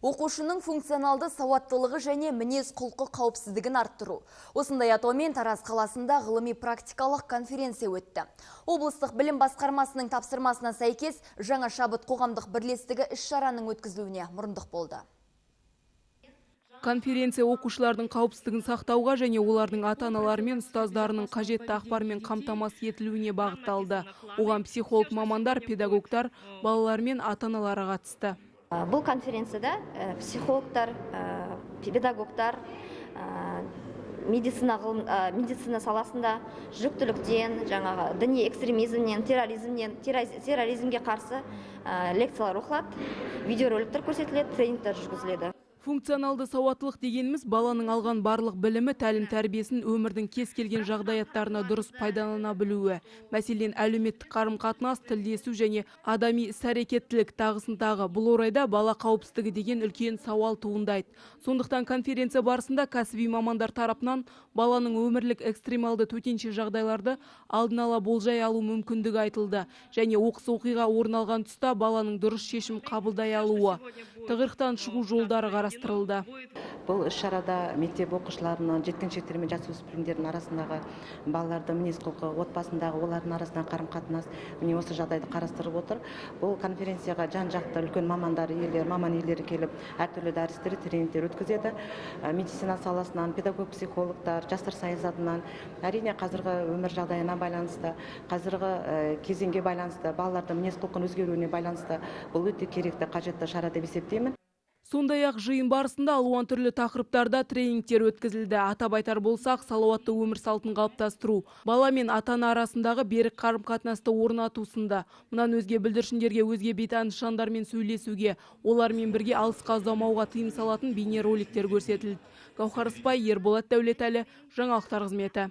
Оқушының функционалды сауаттылығы және мінез құлқы қауіпсіздігін арттыру. Осындай атаумен Тараз қаласында ғылыми практикалық конференция өтті. Облыстық білім басқармасының тапсырмасына сәйкес жаңа шабыт қоғамдық бірлестігі іс-шараның өткізілуіне мұрындық болды. Конференция оқушылардың қауіпсіздігін сақтауға және олардың ата-аналары мен ұстаздарының қажетті ақпармен қамтамасыз етілуіне бағытталды. Оған психолог мамандар, педагогтар, балалар мен ата-аналары қатысты. Бұл конференцияда психологтар, педагогтар, медицина саласында жүктіліктен, жаңағы діни экстремизмнен, терроризмге қарсы лекциялар оқылады, видеороликтер көрсетіледі, тренингтер жүргізіледі. Функционалды сауаттылық дегеніміз баланың алған барлық білімі, тәлім тәрбиесін өмірдің кез келген жағдаяттарына дұрыс пайдалана білуі. Мәселен, әлеуметтік қарым-қатынас, тілдесу және адами іс-әрекеттілік тағысын тағы. Бұл орайда бала қауіпсіздігі деген үлкен сауал туындайды. Сондықтан конференция барысында кәсіби мамандар тарапынан баланың өмірлік экстремалды төтенше жағдайларды алдын ала болжай алу мүмкіндігі айтылды. Және оқыс оқиға орын алған тұста баланың дұрыс шешім қабылдай алуы, тығырықтан шығу жолдары қарастырылды. Бұл іс-шарада мектеп оқушыларының, жеткіншектер мен жасөспірімдердің арасындағы балаларды мінез құлқы, отбасындағы олардың арасындағы қарым-қатынас, міне осы жағдайды қарастырып отыр. Бұл конференцияға жан-жақты үлкен маман иелері келіп, әртүрлі дәрістер, тренингтер өткізеді. Медицина саласынан, педагог, психологтар, жастар саясатынан, әрине қазіргі өмір жағдайына байланысты, қазіргі кезеңге байланысты, балалардың мінез құлқын өзгеруіне байланысты бұл өте керекті, қажетті шара деп есептеймін. Сондай-ақ жиын барысында алуан түрлі тақырыптарда тренингтер өткізілді. Атап айтар болсақ, салауатты өмір салтын қалыптастыру, бала мен ата-ана арасындағы берік қарым-қатынасты орнату сынды. Мұнан өзге бүлдіршіндерге өзге бейтаныс жандармен сөйлесуге, олармен бірге алысқа ұзамауға тыйым салатын бейнероликтер көрсетілді. Гаухар Ысбай, Ерболат Дәулетәлі, жаңалықтар қызметі.